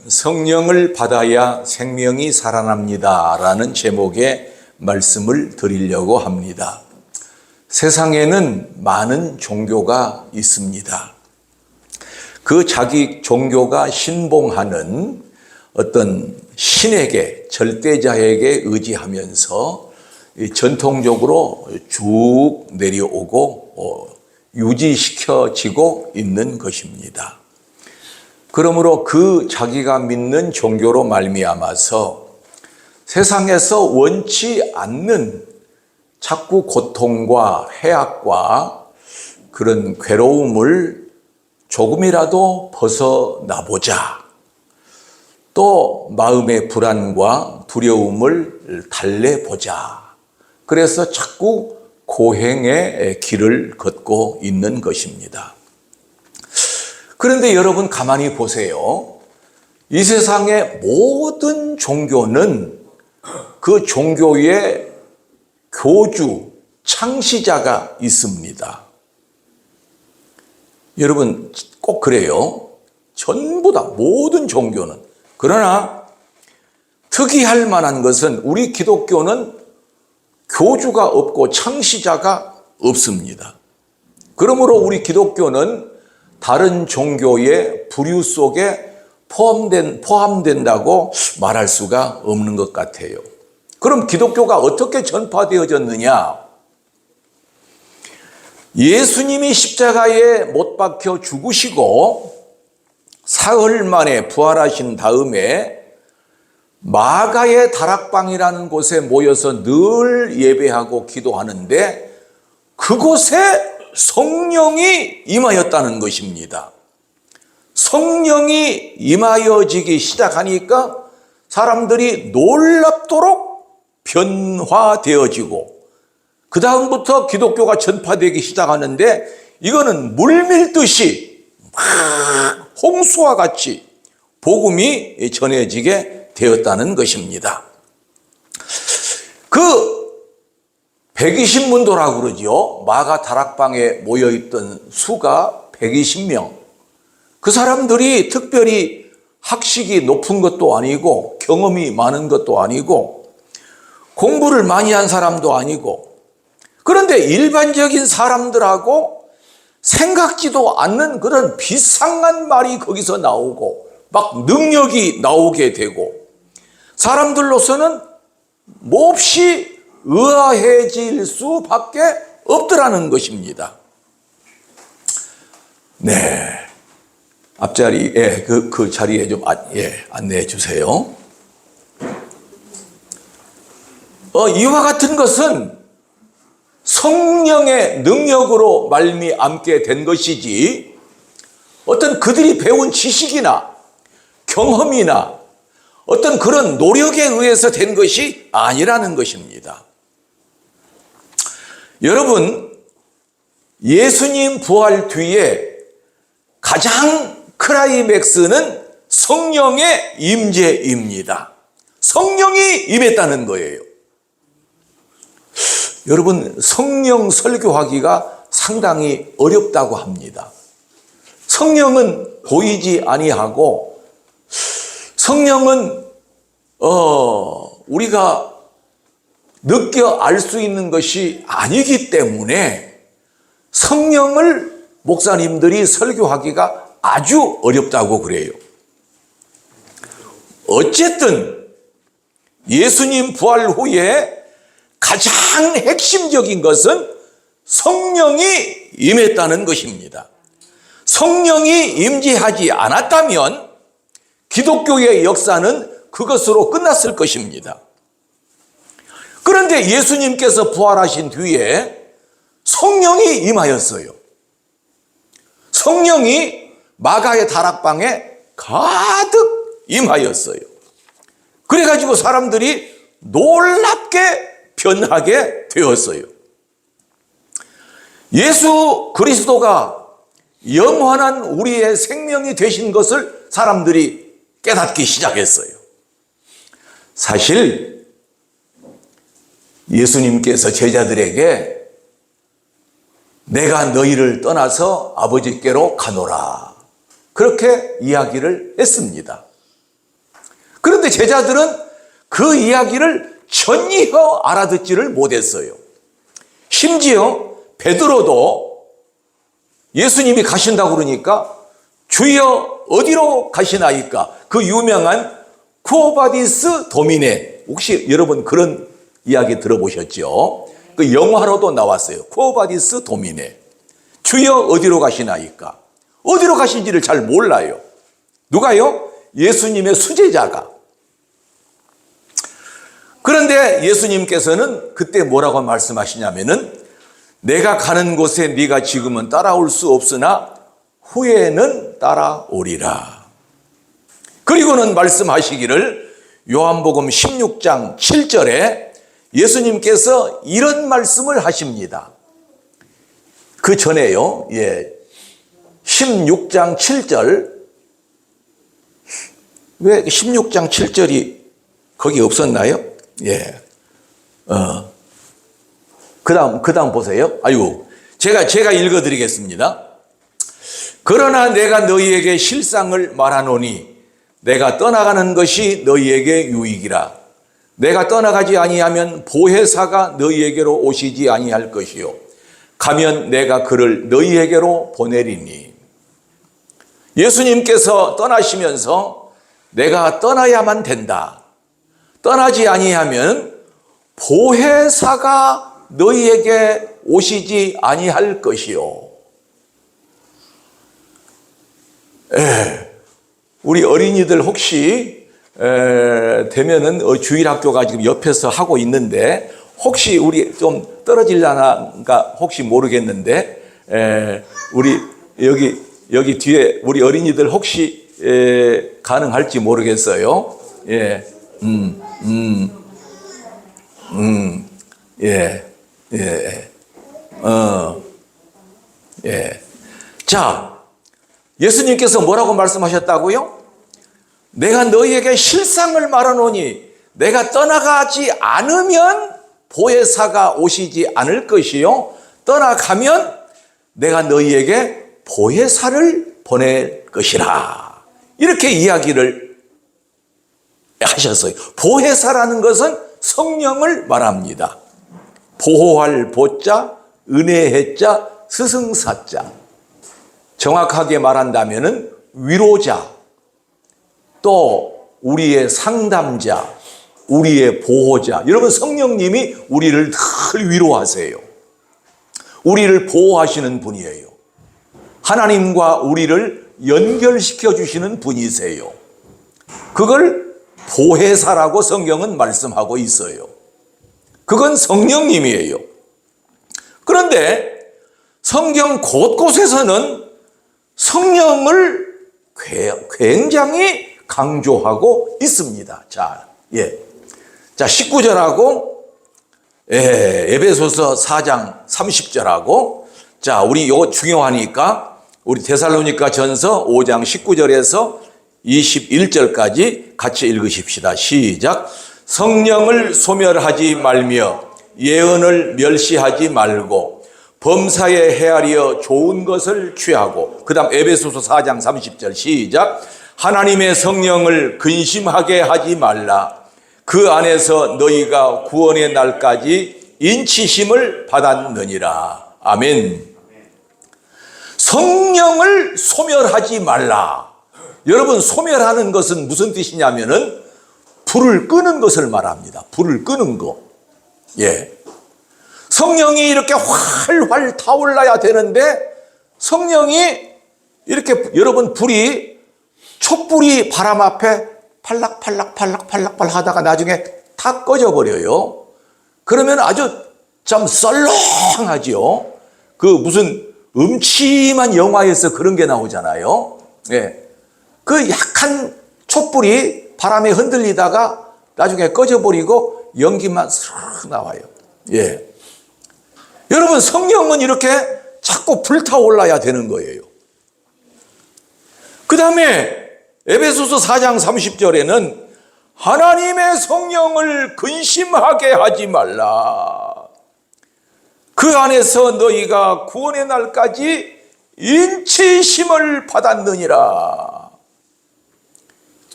성령을 받아야 생명이 살아납니다 라는 제목의 말씀을 드리려고 합니다. 세상에는 많은 종교가 있습니다. 그 자기 종교가 신봉하는 어떤 신에게, 절대자에게 의지하면서 전통적으로 쭉 내려오고 유지시켜지고 있는 것입니다. 그러므로 그 자기가 믿는 종교로 말미암아서 세상에서 원치 않는 자꾸 고통과 해악과 그런 괴로움을 조금이라도 벗어나보자. 또 마음의 불안과 두려움을 달래보자. 그래서 자꾸 고행의 길을 걷고 있는 것입니다. 그런데 여러분 가만히 보세요. 이 세상의 모든 종교는 그 종교의 교주, 창시자가 있습니다. 여러분 꼭 그래요. 전부 다 모든 종교는. 그러나 특이할 만한 것은 우리 기독교는 교주가 없고 창시자가 없습니다. 그러므로 우리 기독교는 다른 종교의 부류 속에 포함된다고 말할 수가 없는 것 같아요. 그럼 기독교가 어떻게 전파되어졌느냐? 예수님이 십자가에 못 박혀 죽으시고 사흘 만에 부활하신 다음에 마가의 다락방이라는 곳에 모여서 늘 예배하고 기도하는데 그곳에 성령이 임하였다는 것입니다. 성령이 임하여지기 시작하니까 사람들이 놀랍도록 변화되어지고 그 다음부터 기독교가 전파되기 시작하는데 이거는 물밀듯이 막 홍수와 같이 복음이 전해지게 되었다는 것입니다. 그 120문도라고 그러죠. 마가 다락방에 모여있던 수가 120명. 그 사람들이 특별히 학식이 높은 것도 아니고 경험이 많은 것도 아니고 공부를 많이 한 사람도 아니고 그런데 일반적인 사람들하고 생각지도 않는 그런 비상한 말이 거기서 나오고 막 능력이 나오게 되고 사람들로서는 몹시 의아해질 수밖에 없더라는 것입니다. 네. 앞자리에, 그 자리에 좀, 안내해 주세요. 이와 같은 것은 성령의 능력으로 말미암게 된 것이지 어떤 그들이 배운 지식이나 경험이나 어떤 그런 노력에 의해서 된 것이 아니라는 것입니다. 여러분, 예수님 부활 뒤에 가장 클라이맥스는 성령의 임재입니다. 성령이 임했다는 거예요. 여러분, 성령 설교하기가 상당히 어렵다고 합니다. 성령은 보이지 아니하고 성령은 우리가 느껴 알 수 있는 것이 아니기 때문에 성령을 목사님들이 설교하기가 아주 어렵다고 그래요. 어쨌든 예수님 부활 후에 가장 핵심적인 것은 성령이 임했다는 것입니다. 성령이 임재하지 않았다면 기독교의 역사는 그것으로 끝났을 것입니다. 그런데 예수님께서 부활하신 뒤에 성령이 임하였어요. 성령이 마가의 다락방에 가득 임하였어요. 그래가지고 사람들이 놀랍게 변하게 되었어요. 예수 그리스도가 영원한 우리의 생명이 되신 것을 사람들이 깨닫기 시작했어요. 사실 예수님께서 제자들에게 내가 너희를 떠나서 아버지께로 가노라 그렇게 이야기를 했습니다. 그런데 제자들은 그 이야기를 전혀 알아듣지를 못했어요. 심지어 베드로도 예수님이 가신다고 그러니까 주여 어디로 가시나이까? 그 유명한 쿠오바디스 도미네, 혹시 여러분 그런 이야기 들어보셨죠? 그 영화로도 나왔어요. 쿠오바디스 도미네. 주여 어디로 가시나이까? 어디로 가신지를 잘 몰라요. 누가요? 예수님의 수제자가. 그런데 예수님께서는 그때 뭐라고 말씀하시냐면은 내가 가는 곳에 네가 지금은 따라올 수 없으나 후에는 따라오리라. 그리고는 말씀하시기를 요한복음 16장 7절에 예수님께서 이런 말씀을 하십니다. 그 전에요. 16장 7절. 왜 16장 7절이 거기 없었나요? 그 다음 보세요. 아이고, 제가 읽어드리겠습니다. 그러나 내가 너희에게 실상을 말하노니 내가 떠나가는 것이 너희에게 유익이라. 내가 떠나가지 아니하면 보혜사가 너희에게로 오시지 아니할 것이요. 가면 내가 그를 너희에게로 보내리니. 예수님께서 떠나시면서 내가 떠나야만 된다. 떠나지 아니하면 보혜사가 너희에게 오시지 아니할 것이요. 우리 어린이들 혹시 되면은 주일학교가 지금 옆에서 하고 있는데 혹시 우리 좀 떨어질라나가 혹시 모르겠는데 우리 여기 뒤에 우리 어린이들 혹시 가능할지 모르겠어요. 자, 예수님께서 뭐라고 말씀하셨다고요? 내가 너희에게 실상을 말하노니 내가 떠나가지 않으면 보혜사가 오시지 않을 것이요. 떠나가면 내가 너희에게 보혜사를 보낼 것이라. 이렇게 이야기를 하셨어요. 보혜사라는 것은 성령을 말합니다. 보호할 보자, 은혜의 자, 스승사자. 정확하게 말한다면은 위로자, 또 우리의 상담자, 우리의 보호자. 여러분, 성령님이 우리를 늘 위로하세요. 우리를 보호하시는 분이에요. 하나님과 우리를 연결시켜 주시는 분이세요. 그걸 보혜사라고 성경은 말씀하고 있어요. 그건 성령님이에요. 그런데 성경 곳곳에서는 성령을 굉장히 강조하고 있습니다. 자, 19절하고 에베소서 4장 30절하고 자, 우리 이거 중요하니까 우리 데살로니가 전서 5장 19절에서 21절까지 같이 읽으십시다. 시작. 성령을 소멸하지 말며 예언을 멸시하지 말고 범사에 헤아려 좋은 것을 취하고, 그 다음 에베소서 4장 30절 시작. 하나님의 성령을 근심하게 하지 말라. 그 안에서 너희가 구원의 날까지 인치심을 받았느니라. 아멘. 성령을 소멸하지 말라. 여러분, 소멸하는 것은 무슨 뜻이냐면은 불을 끄는 것을 말합니다. 불을 끄는 거. 성령이 이렇게 활활 타올라야 되는데 성령이 이렇게 여러분 불이 촛불이 바람 앞에 팔락팔락 하다가 나중에 다 꺼져버려요. 그러면 아주 참 썰렁하죠. 그 무슨 음침한 영화에서 그런 게 나오잖아요. 그 약한 촛불이 바람에 흔들리다가 나중에 꺼져버리고 연기만 스르륵 나와요. 여러분, 성령은 이렇게 자꾸 불타올라야 되는 거예요. 그 다음에 에베소서 4장 30절에는 하나님의 성령을 근심하게 하지 말라. 그 안에서 너희가 구원의 날까지 인치심을 받았느니라.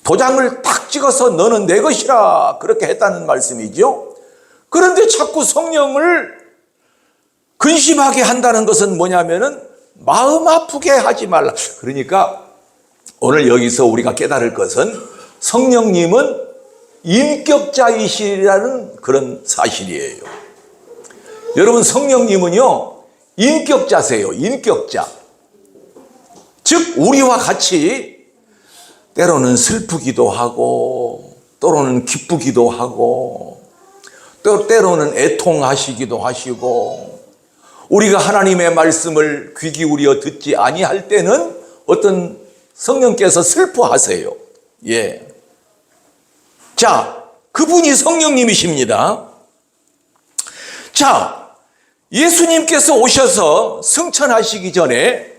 도장을 딱 찍어서 너는 내 것이라 그렇게 했다는 말씀이죠. 그런데 자꾸 성령을 근심하게 한다는 것은 뭐냐면은 마음 아프게 하지 말라. 그러니까 오늘 여기서 우리가 깨달을 것은 성령님은 인격자이시라는 그런 사실이에요. 여러분, 성령님은요 인격자세요. 인격자. 즉 우리와 같이 때로는 슬프기도 하고 때로는 기쁘기도 하고 또 때로는 애통하시기도 하시고, 우리가 하나님의 말씀을 귀 기울여 듣지 아니할 때는 어떤 성령께서 슬퍼하세요. 예. 자, 그분이 성령님이십니다. 자, 예수님께서 오셔서 승천하시기 전에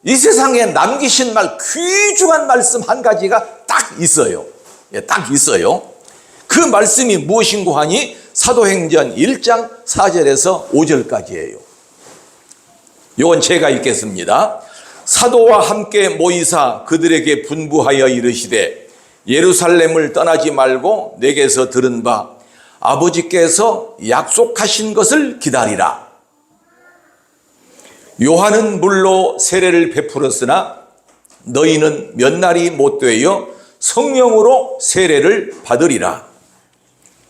이 세상에 남기신 귀중한 말씀 한 가지가 딱 있어요. 예, 딱 있어요. 그 말씀이 무엇인고 하니 사도행전 1장 4절에서 5절까지예요. 이건 제가 읽겠습니다. 사도와 함께 모이사 그들에게 분부하여 이르시되 예루살렘을 떠나지 말고 내게서 들은 바 아버지께서 약속하신 것을 기다리라. 요한은 물로 세례를 베풀었으나 너희는 몇 날이 못 되어 성령으로 세례를 받으리라.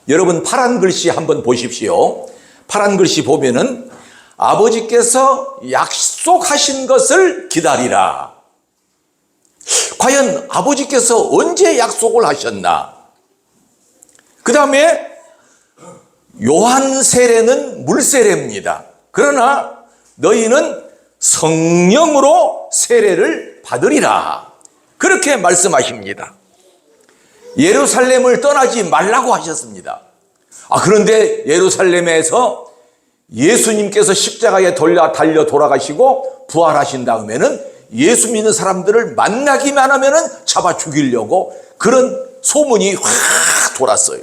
여러분, 파란 글씨 한번 보십시오. 파란 글씨 보면은 아버지께서 약속하신 것을 기다리라. 과연 아버지께서 언제 약속을 하셨나? 그 다음에 요한 세례는 물세례입니다. 그러나 너희는 성령으로 세례를 받으리라. 그렇게 말씀하십니다. 예루살렘을 떠나지 말라고 하셨습니다. 그런데 예루살렘에서 예수님께서 십자가에 달려 돌아가시고 부활하신 다음에는 예수 믿는 사람들을 만나기만 하면은 잡아 죽이려고 그런 소문이 확 돌았어요.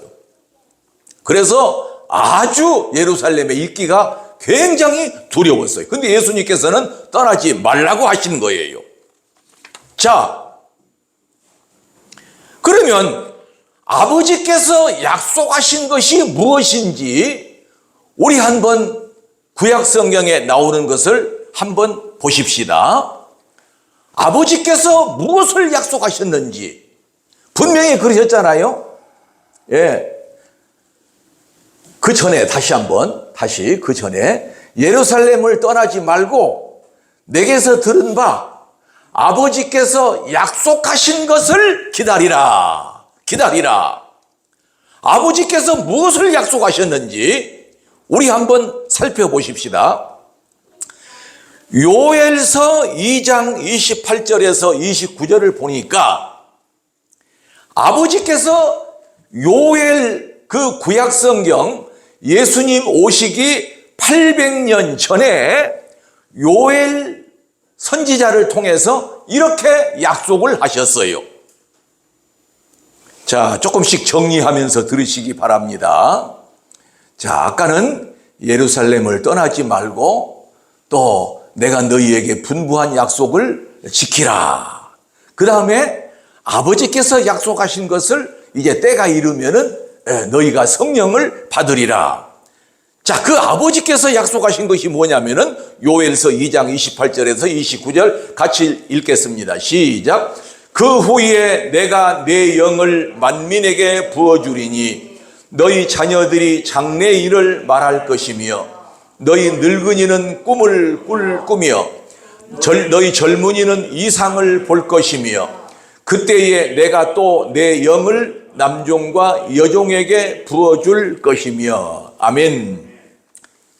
그래서 아주 예루살렘에 있기가 굉장히 두려웠어요. 근데 예수님께서는 떠나지 말라고 하신 거예요. 자, 그러면 아버지께서 약속하신 것이 무엇인지 우리 한번 구약 성경에 나오는 것을 한번 보십시다. 아버지께서 무엇을 약속하셨는지 분명히 그러셨잖아요. 예. 그 전에 그 전에 예루살렘을 떠나지 말고 내게서 들은 바 아버지께서 약속하신 것을 기다리라. 기다리라. 아버지께서 무엇을 약속하셨는지 우리 한번 살펴보십시다. 요엘서 2장 28절에서 29절을 보니까 아버지께서 요엘 그 구약 성경 예수님 오시기 800년 전에 요엘 선지자를 통해서 이렇게 약속을 하셨어요. 자, 조금씩 정리하면서 들으시기 바랍니다. 자, 아까는 예루살렘을 떠나지 말고 또 내가 너희에게 분부한 약속을 지키라. 그 다음에 아버지께서 약속하신 것을 이제 때가 이르면은 너희가 성령을 받으리라. 자, 그 아버지께서 약속하신 것이 뭐냐면은 요엘서 2장 28절에서 29절 같이 읽겠습니다. 시작. 그 후에 내가 내 영을 만민에게 부어주리니 너희 자녀들이 장래 일을 말할 것이며 너희 늙은이는 꿈을 꾸며 너희 젊은이는 이상을 볼 것이며 그때에 내가 또 내 영을 남종과 여종에게 부어줄 것이며. 아멘.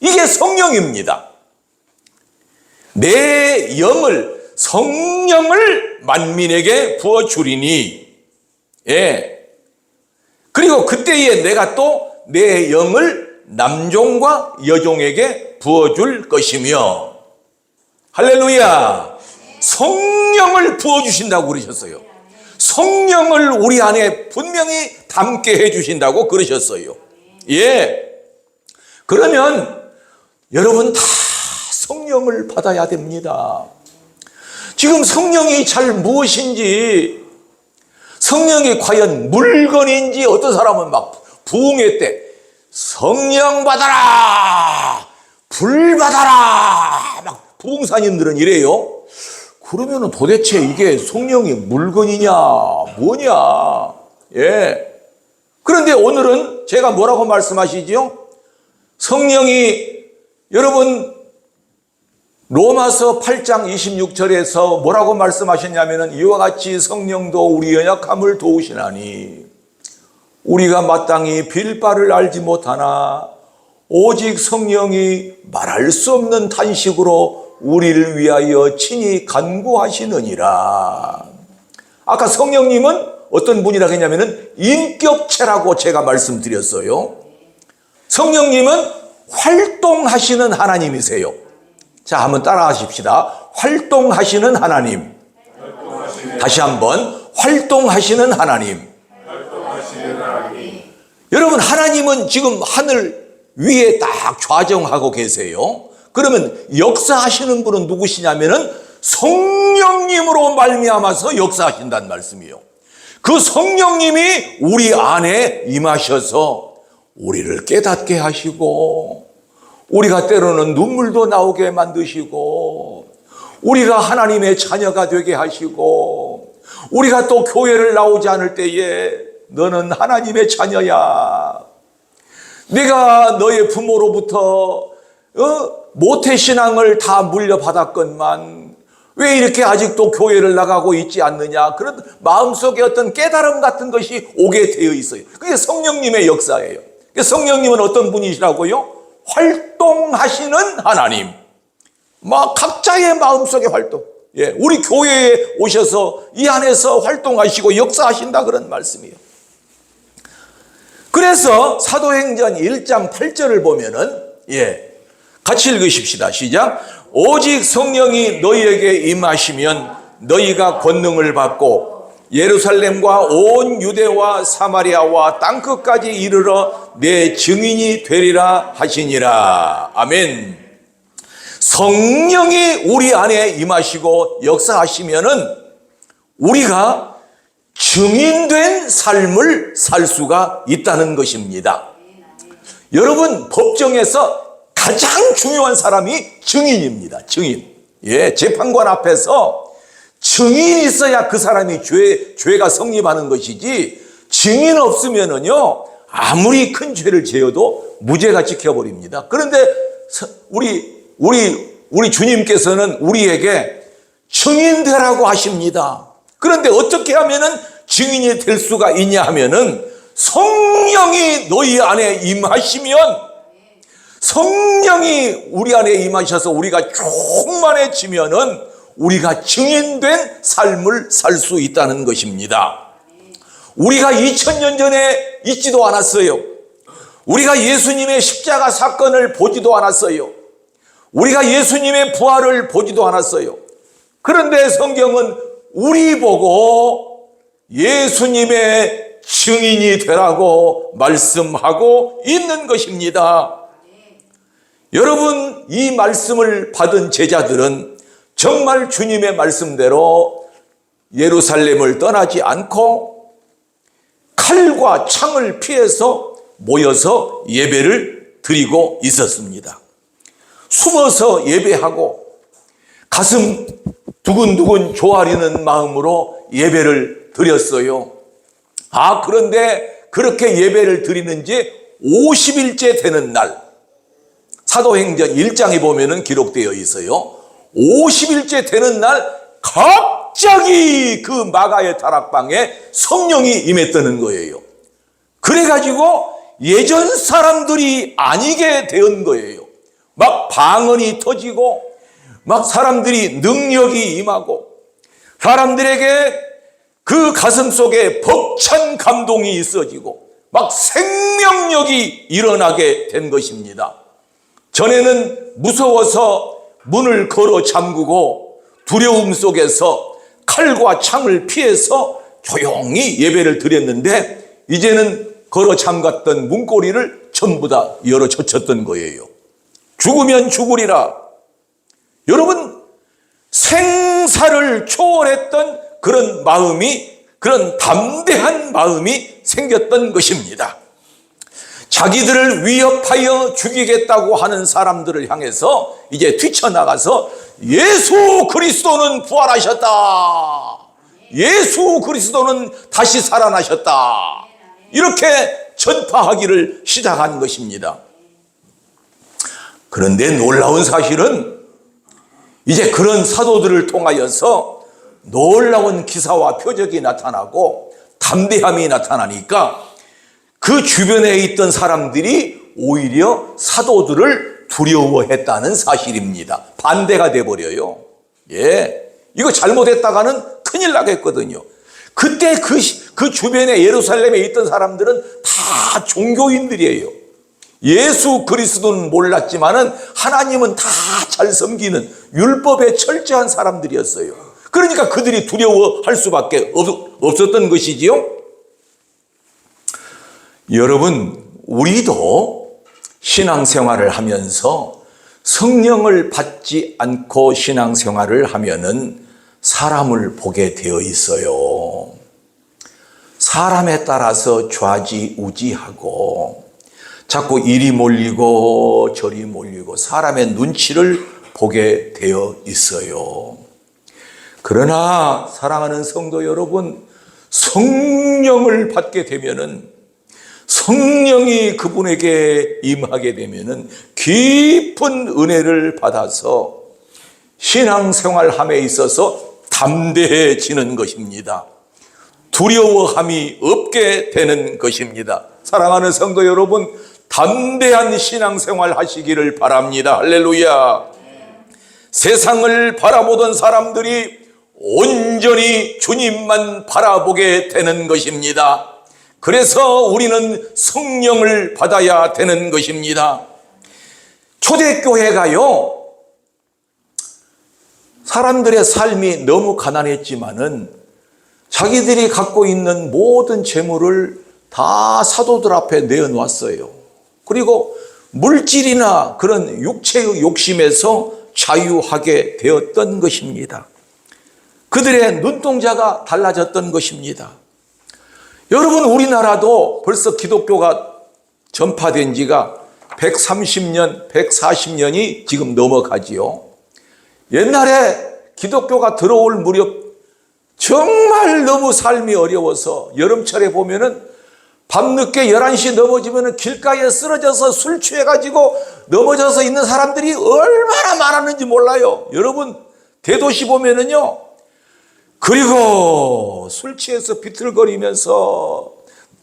이게 성령입니다. 내 영을, 성령을 만민에게 부어주리니. 예. 그리고 그때에 내가 또 내 영을 남종과 여종에게 부어줄 것이며. 할렐루야. 성령을 부어주신다고 그러셨어요. 성령을 우리 안에 분명히 담게 해주신다고 그러셨어요. 예. 그러면 여러분 다 성령을 받아야 됩니다. 지금 성령이 잘 무엇인지, 성령이 과연 물건인지 어떤 사람은 막 부흥회 때 성령 받아라, 불 받아라, 막 부흥사님들은 이래요. 그러면은 도대체 이게 성령이 물건이냐, 뭐냐? 예. 그런데 오늘은 제가 뭐라고 말씀하시죠? 성령이, 여러분, 로마서 8장 26절에서 뭐라고 말씀하셨냐면은 이와 같이 성령도 우리 연약함을 도우시나니 우리가 마땅히 빌 바를 알지 못하나 오직 성령이 말할 수 없는 탄식으로 우리를 위하여 친히 간구하시느니라. 아까 성령님은 어떤 분이라고 했냐면은 인격체라고 제가 말씀드렸어요. 성령님은 활동하시는 하나님이세요. 자, 한번 따라 하십시다. 활동하시는 하나님. 다시 한번, 활동하시는 하나님. 여러분, 하나님은 지금 하늘 위에 딱 좌정하고 계세요. 그러면 역사하시는 분은 누구시냐면은 성령님으로 말미암아서 역사하신다는 말씀이에요. 그 성령님이 우리 안에 임하셔서 우리를 깨닫게 하시고, 우리가 때로는 눈물도 나오게 만드시고, 우리가 하나님의 자녀가 되게 하시고, 우리가 또 교회를 나오지 않을 때에 너는 하나님의 자녀야. 내가 너의 부모로부터 모태신앙을 다 물려받았건만 왜 이렇게 아직도 교회를 나가고 있지 않느냐. 그런 마음속에 어떤 깨달음 같은 것이 오게 되어 있어요. 그게 성령님의 역사예요. 성령님은 어떤 분이시라고요? 활동하시는 하나님. 막 각자의 마음속의 활동. 예, 우리 교회에 오셔서 이 안에서 활동하시고 역사하신다, 그런 말씀이에요. 그래서 사도행전 1장 8절을 보면은, 같이 읽으십시다. 시작. 오직 성령이 너희에게 임하시면 너희가 권능을 받고 예루살렘과 온 유대와 사마리아와 땅끝까지 이르러 내 증인이 되리라 하시니라. 아멘. 성령이 우리 안에 임하시고 역사하시면은 우리가 증인된 삶을 살 수가 있다는 것입니다. 여러분, 법정에서 가장 중요한 사람이 증인입니다. 증인. 재판관 앞에서 증인이 있어야 그 사람이 죄가 성립하는 것이지, 증인 없으면은요, 아무리 큰 죄를 지어도 무죄가 지켜버립니다. 그런데 우리 주님께서는 우리에게 증인 되라고 하십니다. 그런데 어떻게 하면은 증인이 될 수가 있냐 하면은 성령이 너희 안에 임하시면, 성령이 우리 안에 임하셔서 우리가 충만해지면은 우리가 증인된 삶을 살 수 있다는 것입니다. 우리가 2000년 전에 있지도 않았어요. 우리가 예수님의 십자가 사건을 보지도 않았어요. 우리가 예수님의 부활을 보지도 않았어요. 그런데 성경은 우리 보고 예수님의 증인이 되라고 말씀하고 있는 것입니다. 여러분, 이 말씀을 받은 제자들은 정말 주님의 말씀대로 예루살렘을 떠나지 않고 칼과 창을 피해서 모여서 예배를 드리고 있었습니다. 숨어서 예배하고 가슴 두근두근 조아리는 마음으로 예배를 드렸어요. 그런데 그렇게 예배를 드리는 지 50일째 되는 날, 사도행전 1장에 보면은 기록되어 있어요. 50일째 되는 날 갑자기 그 마가의 다락방에 성령이 임했다는 거예요. 그래가지고 예전 사람들이 아니게 된 거예요. 막 방언이 터지고, 막 사람들이 능력이 임하고, 사람들에게 그 가슴 속에 벅찬 감동이 있어지고, 막 생명력이 일어나게 된 것입니다. 전에는 무서워서 문을 걸어 잠그고 두려움 속에서 칼과 창을 피해서 조용히 예배를 드렸는데, 이제는 걸어 잠갔던 문고리를 전부 다 열어 젖혔던 거예요. 죽으면 죽으리라. 여러분, 생사를 초월했던 그런 마음이 그런 담대한 마음이 생겼던 것입니다. 자기들을 위협하여 죽이겠다고 하는 사람들을 향해서 이제 뛰쳐나가서 예수 그리스도는 부활하셨다. 예수 그리스도는 다시 살아나셨다. 이렇게 전파하기를 시작한 것입니다. 그런데 놀라운 사실은 이제 그런 사도들을 통하여서 놀라운 기사와 표적이 나타나고 담대함이 나타나니까 그 주변에 있던 사람들이 오히려 사도들을 두려워했다는 사실입니다. 반대가 돼버려요. 이거 잘못했다가는 큰일 나겠거든요. 그때 그 주변에 예루살렘에 있던 사람들은 다 종교인들이에요. 예수 그리스도는 몰랐지만은 하나님은 다 잘 섬기는 율법에 철저한 사람들이었어요. 그러니까 그들이 두려워할 수밖에 없었던 것이지요. 여러분, 우리도 신앙생활을 하면서 성령을 받지 않고 신앙생활을 하면은 사람을 보게 되어 있어요. 사람에 따라서 좌지우지하고 자꾸 이리 몰리고 저리 몰리고 사람의 눈치를 보게 되어 있어요. 그러나 사랑하는 성도 여러분, 성령을 받게 되면은, 성령이 그분에게 임하게 되면은 깊은 은혜를 받아서 신앙생활함에 있어서 담대해지는 것입니다. 두려워함이 없게 되는 것입니다. 사랑하는 성도 여러분, 담대한 신앙생활 하시기를 바랍니다. 할렐루야. 세상을 바라보던 사람들이 온전히 주님만 바라보게 되는 것입니다. 그래서 우리는 성령을 받아야 되는 것입니다. 초대교회가요, 사람들의 삶이 너무 가난했지만은 자기들이 갖고 있는 모든 재물을 다 사도들 앞에 내어놓았어요. 그리고 물질이나 그런 육체의 욕심에서 자유하게 되었던 것입니다. 그들의 눈동자가 달라졌던 것입니다. 여러분, 우리나라도 벌써 기독교가 전파된 지가 130년, 140년이 지금 넘어가지요. 옛날에 기독교가 들어올 무렵 정말 너무 삶이 어려워서 여름철에 보면은 밤늦게 11시 넘어지면 길가에 쓰러져서 술 취해가지고 넘어져서 있는 사람들이 얼마나 많았는지 몰라요. 여러분, 대도시 보면은요, 그리고 술 취해서 비틀거리면서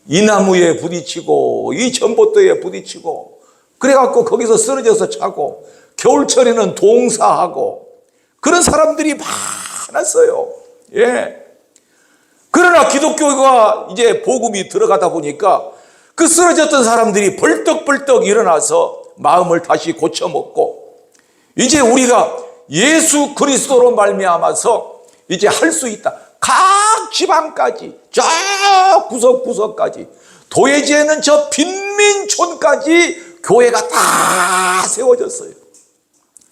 이 나무에 부딪히고 이 전봇대에 부딪히고 그래갖고 거기서 쓰러져서 자고 겨울철에는 동사하고 그런 사람들이 많았어요. 그러나 기독교가 이제 복음이 들어가다 보니까 그 쓰러졌던 사람들이 벌떡벌떡 일어나서 마음을 다시 고쳐먹고 이제 우리가 예수 그리스도로 말미암아서 이제 할 수 있다. 각 지방까지 저 구석구석까지 도예지에는 저 빈민촌까지 교회가 다 세워졌어요.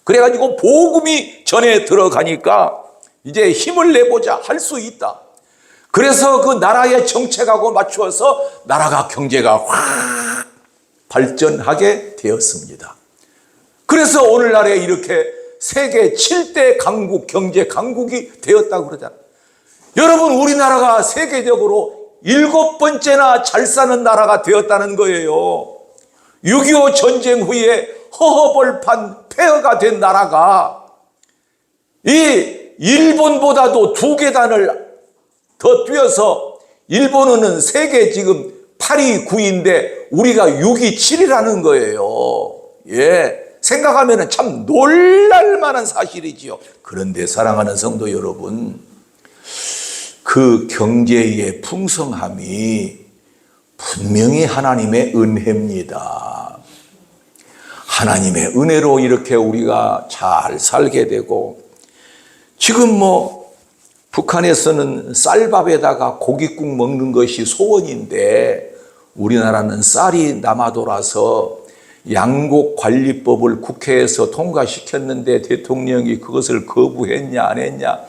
그래가지고 복음이 전에 들어가니까 이제 힘을 내보자, 할 수 있다. 그래서 그 나라의 정책하고 맞추어서 나라가 경제가 확 발전하게 되었습니다. 그래서 오늘날에 이렇게 세계 7대 강국, 경제 강국이 되었다고 그러잖아요. 여러분, 우리나라가 세계적으로 7번째나 잘 사는 나라가 되었다는 거예요. 6.25 전쟁 후에 허허벌판 폐허가 된 나라가 이 일본보다도 2계단을 더 뛰어서 일본은 세계 지금 8위, 9위인데 우리가 6위, 7위라는 거예요. 생각하면 참 놀랄만한 사실이지요. 그런데 사랑하는 성도 여러분, 그 경제의 풍성함이 분명히 하나님의 은혜입니다. 하나님의 은혜로 이렇게 우리가 잘 살게 되고, 지금 북한에서는 쌀밥에다가 고깃국 먹는 것이 소원인데 우리나라는 쌀이 남아돌아서 양곡관리법을 국회에서 통과시켰는데 대통령이 그것을 거부했냐 안 했냐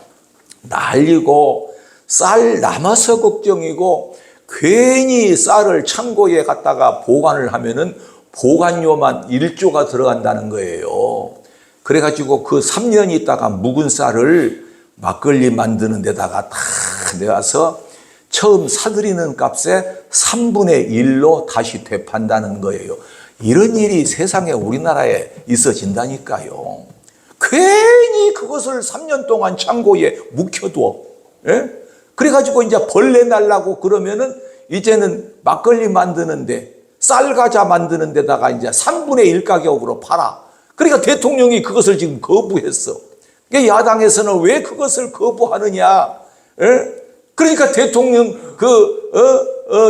난리고, 쌀 남아서 걱정이고 괜히 쌀을 창고에 갖다가 보관을 하면은 보관료만 1조가 들어간다는 거예요. 그래가지고 그 3년 있다가 묵은 쌀을 막걸리 만드는 데다가 다 내와서 처음 사들이는 값에 3분의 1로 다시 되판다는 거예요. 이런 일이 세상에 우리나라에 있어진다니까요. 괜히 그것을 3년 동안 창고에 묵혀둬. 예? 그래가지고 이제 벌레 날라고 그러면은 이제는 막걸리 만드는데 쌀과자 만드는 데다가 이제 3분의 1 가격으로 팔아. 그러니까 대통령이 그것을 지금 거부했어. 그러니까 야당에서는 왜 그것을 거부하느냐? 예? 그러니까 대통령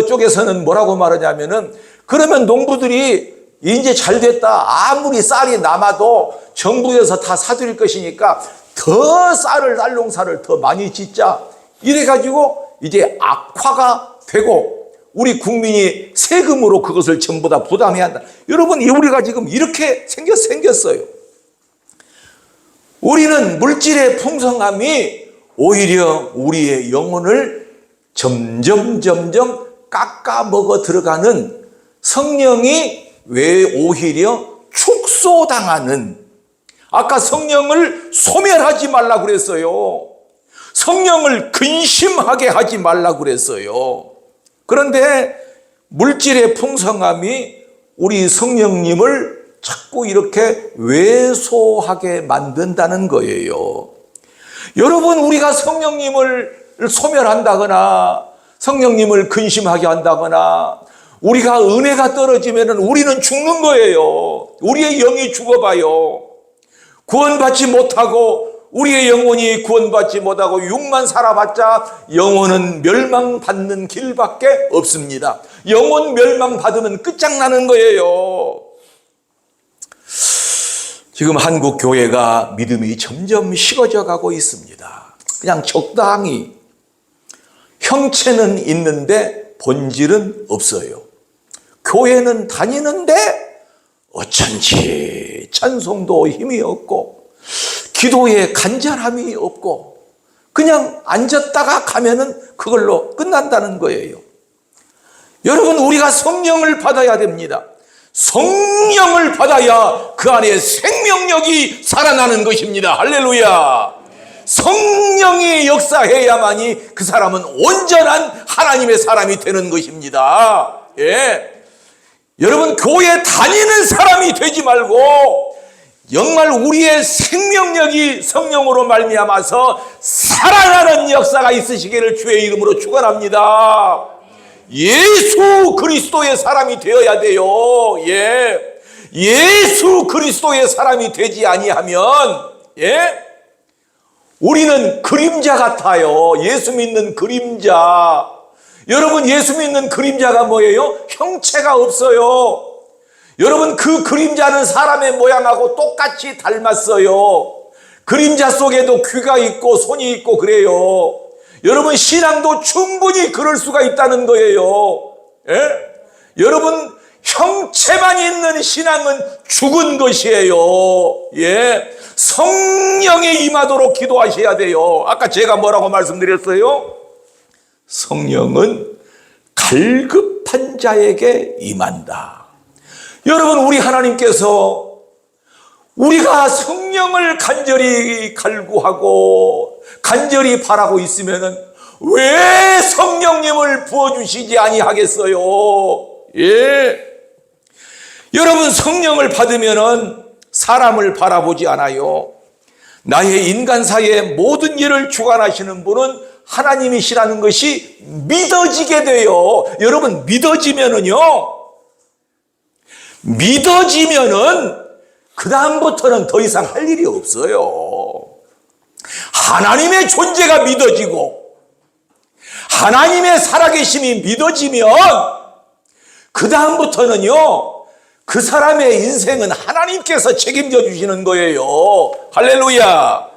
쪽에서는 뭐라고 말하냐면은 그러면 농부들이 이제 잘 됐다. 아무리 쌀이 남아도 정부에서 다 사들일 것이니까 더 쌀 농사를 더 많이 짓자. 이래가지고 이제 악화가 되고 우리 국민이 세금으로 그것을 전부 다 부담해야 한다. 여러분, 우리가 지금 이렇게 생겼어요. 우리는 물질의 풍성함이 오히려 우리의 영혼을 점점 깎아 먹어 들어가는, 성령이 왜 오히려 축소당하는, 아까 성령을 소멸하지 말라 그랬어요. 성령을 근심하게 하지 말라 그랬어요. 그런데 물질의 풍성함이 우리 성령님을 자꾸 이렇게 왜소하게 만든다는 거예요. 여러분, 우리가 성령님을 소멸한다거나 성령님을 근심하게 한다거나 우리가 은혜가 떨어지면 우리는 죽는 거예요. 우리의 영이 죽어봐요. 구원받지 못하고 우리의 영혼이 구원받지 못하고 육만 살아봤자 영혼은 멸망받는 길밖에 없습니다. 영혼 멸망받으면 끝장나는 거예요. 지금 한국 교회가 믿음이 점점 식어져 가고 있습니다. 그냥 적당히 형체는 있는데 본질은 없어요. 교회는 다니는데 어쩐지 찬송도 힘이 없고 기도에 간절함이 없고 그냥 앉았다가 가면은 그걸로 끝난다는 거예요. 여러분, 우리가 성령을 받아야 됩니다. 성령을 받아야 그 안에 생명력이 살아나는 것입니다. 할렐루야. 성령이 역사해야만이 그 사람은 온전한 하나님의 사람이 되는 것입니다. 예. 여러분, 교회 다니는 사람이 되지 말고 정말 우리의 생명력이 성령으로 말미암아서 살아나는 역사가 있으시기를 주의 이름으로 축원합니다. 예수 그리스도의 사람이 되어야 돼요. 예. 예수 그리스도의 사람이 되지 아니하면, 예, 우리는 그림자 같아요. 예수 믿는 그림자. 여러분, 예수 믿는 그림자가 뭐예요? 형체가 없어요. 여러분, 그 그림자는 사람의 모양하고 똑같이 닮았어요. 그림자 속에도 귀가 있고 손이 있고 그래요. 여러분, 신앙도 충분히 그럴 수가 있다는 거예요. 예? 여러분, 형체만 있는 신앙은 죽은 것이에요. 예. 성령에 임하도록 기도하셔야 돼요. 아까 제가 뭐라고 말씀드렸어요? 성령은 갈급한 자에게 임한다. 여러분, 우리 하나님께서 우리가 성령을 간절히 갈구하고 간절히 바라고 있으면은 왜 성령님을 부어주시지 아니하겠어요? 예. 여러분, 성령을 받으면은 사람을 바라보지 않아요. 나의 인간사의 모든 일을 주관하시는 분은 하나님이시라는 것이 믿어지게 돼요. 여러분, 믿어지면은 그 다음부터는 더 이상 할 일이 없어요. 하나님의 존재가 믿어지고 하나님의 살아계심이 믿어지면 그 다음부터는요, 그 사람의 인생은 하나님께서 책임져 주시는 거예요. 할렐루야.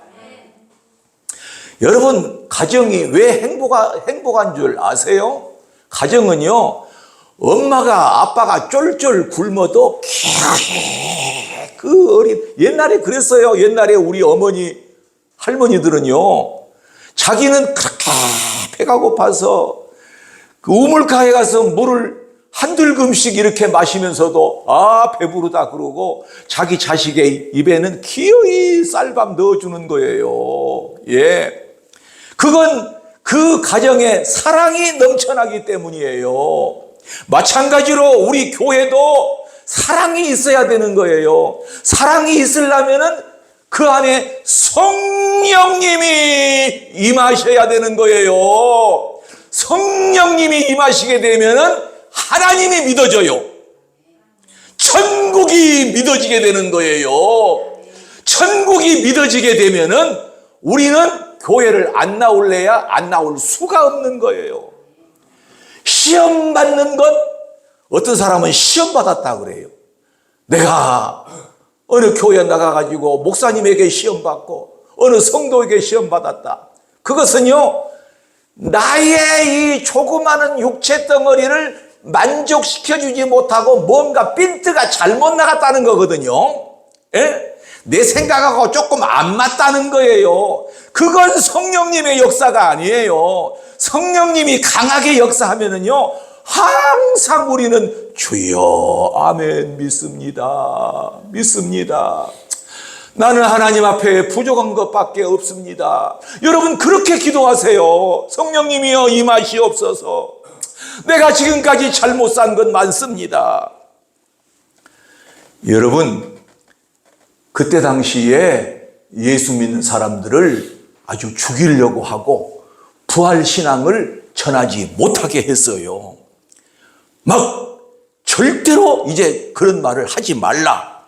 여러분, 가정이 왜 행복한 줄 아세요? 가정은요, 엄마가 아빠가 쫄쫄 굶어도 그 어린, 옛날에 그랬어요. 옛날에 우리 어머니 할머니들은요, 자기는 그렇게 배가 고파서 그 우물가에 가서 물을 한두 금씩 이렇게 마시면서도 배부르다 그러고 자기 자식의 입에는 기어이 쌀밥 넣어주는 거예요. 예, 그건 그 가정에 사랑이 넘쳐나기 때문이에요. 마찬가지로 우리 교회도 사랑이 있어야 되는 거예요. 사랑이 있으려면은 그 안에 성령님이 임하셔야 되는 거예요. 성령님이 임하시게 되면은 하나님이 믿어져요. 천국이 믿어지게 되는 거예요. 천국이 믿어지게 되면은 우리는 교회를 안 나올래야 안 나올 수가 없는 거예요. 시험 받는 것, 어떤 사람은 시험 받았다 그래요. 내가 어느 교회 나가가지고 목사님에게 시험 받고 어느 성도에게 시험 받았다. 그것은요, 나의 이 조그마한 육체 덩어리를 만족시켜주지 못하고 뭔가 핀트가 잘못 나갔다는 거거든요. 예? 내 생각하고 조금 안 맞다는 거예요. 그건 성령님의 역사가 아니에요. 성령님이 강하게 역사하면은요, 항상 우리는 주여 아멘 믿습니다. 믿습니다. 나는 하나님 앞에 부족한 것밖에 없습니다. 여러분 그렇게 기도하세요. 성령님이여 임하시옵소서. 내가 지금까지 잘못 산 것 많습니다. 여러분 그때 당시에 예수 믿는 사람들을 아주 죽이려고 하고 부활신앙을 전하지 못하게 했어요. 막 절대로 이제 그런 말을 하지 말라.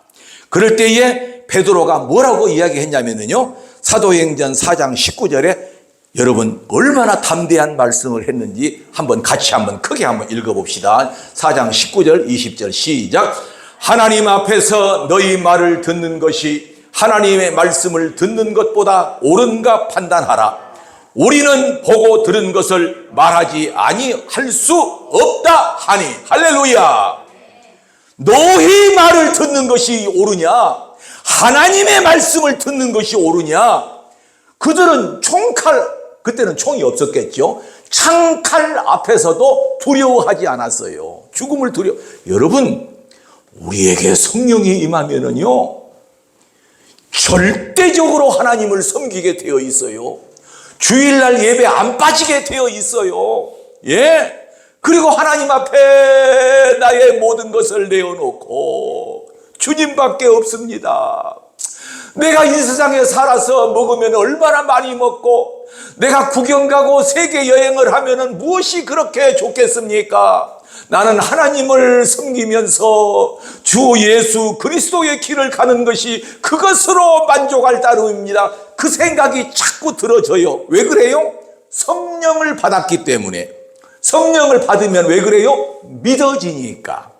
그럴 때에 베드로가 뭐라고 이야기했냐면요, 사도행전 4장 19절에 여러분 얼마나 담대한 말씀을 했는지 같이 크게 한번 읽어봅시다. 4장 19절 20절 시작. 하나님 앞에서 너희 말을 듣는 것이 하나님의 말씀을 듣는 것보다 옳은가 판단하라. 우리는 보고 들은 것을 말하지 아니할 수 없다 하니. 할렐루야. 너희 말을 듣는 것이 옳으냐, 하나님의 말씀을 듣는 것이 옳으냐. 그들은 그때는 총이 없었겠죠. 창칼 앞에서도 두려워하지 않았어요. 죽음을 여러분 우리에게 성령이 임하면은요, 절대적으로 하나님을 섬기게 되어 있어요. 주일날 예배 안 빠지게 되어 있어요. 예. 그리고 하나님 앞에 나의 모든 것을 내어놓고 주님밖에 없습니다. 내가 이 세상에 살아서 먹으면 얼마나 많이 먹고 내가 구경 가고 세계 여행을 하면은 무엇이 그렇게 좋겠습니까? 나는 하나님을 섬기면서 주 예수 그리스도의 길을 가는 것이 그것으로 만족할 따름입니다. 그 생각이 자꾸 들어져요. 왜 그래요? 성령을 받았기 때문에. 성령을 받으면 왜 그래요? 믿어지니까.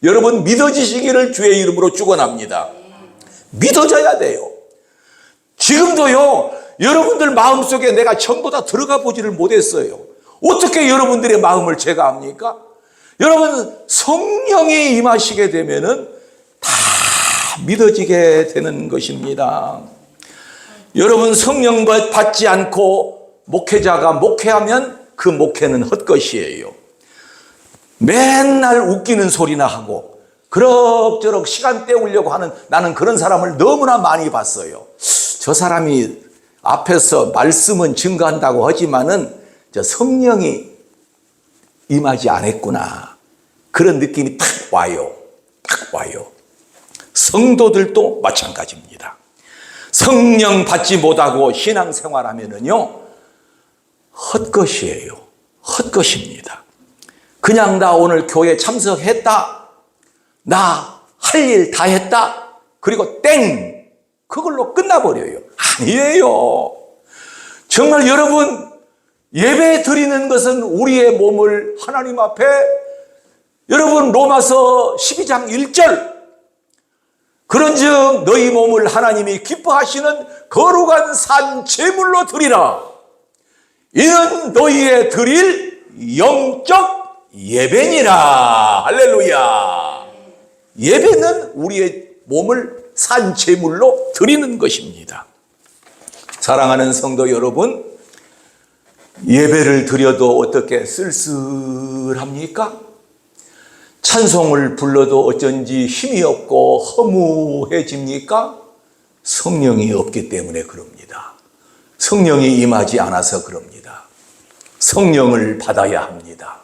여러분 믿어지시기를 주의 이름으로 축원합니다. 믿어져야 돼요. 지금도요, 여러분들 마음속에 내가 전부 다 들어가 보지를 못했어요. 어떻게 여러분들의 마음을 제가 압니까? 여러분 성령이 임하시게 되면은 다 믿어지게 되는 것입니다. 여러분 성령 받지 않고 목회자가 목회하면 그 목회는 헛것이에요. 맨날 웃기는 소리나 하고 그럭저럭 시간 때우려고 하는, 나는 그런 사람을 너무나 많이 봤어요. 저 사람이 앞에서 말씀은 증거한다고 하지만은 저 성령이 임하지 않았구나, 그런 느낌이 딱 와요. 딱 와요. 성도들도 마찬가지입니다. 성령 받지 못하고 신앙생활하면은요, 헛것이에요. 헛것입니다. 그냥 나 오늘 교회 참석했다, 나 할 일 다 했다, 그리고 땡, 그걸로 끝나버려요. 아니에요. 정말 여러분, 예배 드리는 것은 우리의 몸을 하나님 앞에, 여러분 로마서 12장 1절, 그런즉 너희 몸을 하나님이 기뻐하시는 거룩한 산 제물로 드리라. 이는 너희의 드릴 영적 예배니라. 할렐루야. 예배는 우리의 몸을 산 제물로 드리는 것입니다. 사랑하는 성도 여러분, 예배를 드려도 어떻게 쓸쓸합니까? 찬송을 불러도 어쩐지 힘이 없고 허무해집니까? 성령이 없기 때문에 그럽니다. 성령이 임하지 않아서 그럽니다. 성령을 받아야 합니다.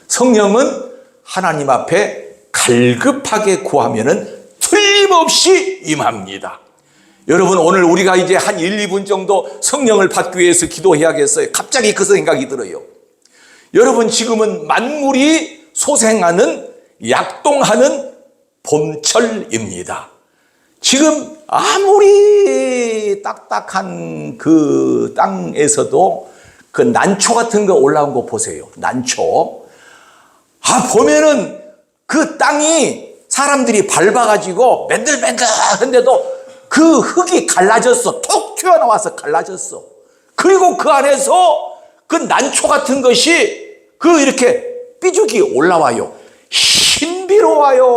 성령은 하나님 앞에 갈급하게 구하면은 틀림없이 임합니다. 여러분, 오늘 우리가 이제 한 1, 2분 정도 성령을 받기 위해서 기도해야겠어요. 갑자기 그 생각이 들어요. 여러분, 지금은 만물이 소생하는, 약동하는 봄철입니다. 지금 아무리 딱딱한 그 땅에서도 그 난초 같은 거 올라온 거 보세요. 난초. 보면은 그 땅이 사람들이 밟아가지고 맨들맨들한데도 그 흙이 갈라졌어. 톡 튀어나와서 갈라졌어. 그리고 그 안에서 그 난초 같은 것이 그 이렇게 삐죽이 올라와요. 신비로워요.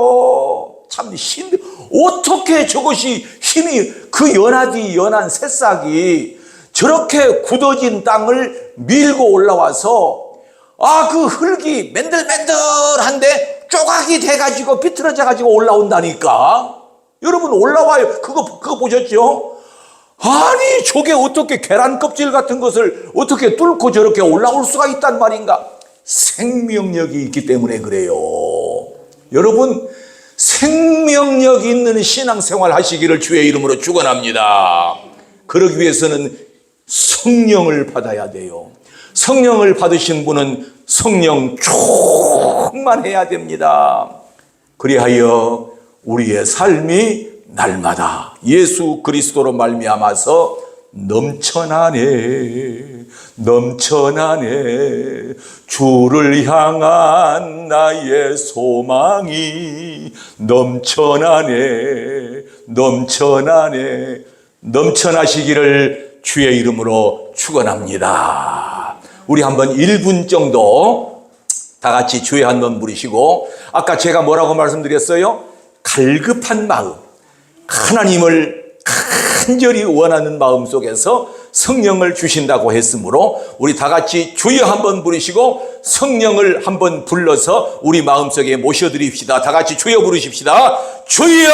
참 어떻게 저것이 힘이, 그 연한 새싹이 저렇게 굳어진 땅을 밀고 올라와서 그 흙이 맨들맨들한데 조각이 돼가지고 비틀어져가지고 올라온다니까. 여러분, 올라와요. 그거 보셨죠? 아니, 저게 어떻게 계란 껍질 같은 것을 어떻게 뚫고 저렇게 올라올 수가 있단 말인가? 생명력이 있기 때문에 그래요. 여러분, 생명력 있는 신앙생활 하시기를 주의 이름으로 축원합니다. 그러기 위해서는 성령을 받아야 돼요. 성령을 받으신 분은 성령 충만해야 됩니다. 그리하여 우리의 삶이 날마다 예수 그리스도로 말미암아서 넘쳐나네 주를 향한 나의 소망이 넘쳐나시기를 주의 이름으로 축원합니다. 우리 한번 1분 정도 다 같이 주의 한번 부르시고, 아까 제가 뭐라고 말씀드렸어요? 갈급한 마음, 하나님을 간절히 원하는 마음 속에서 성령을 주신다고 했으므로 우리 다 같이 주여 한번 부르시고 성령을 한번 불러서 우리 마음속에 모셔드립시다. 다 같이 주여 부르십시다. 주여!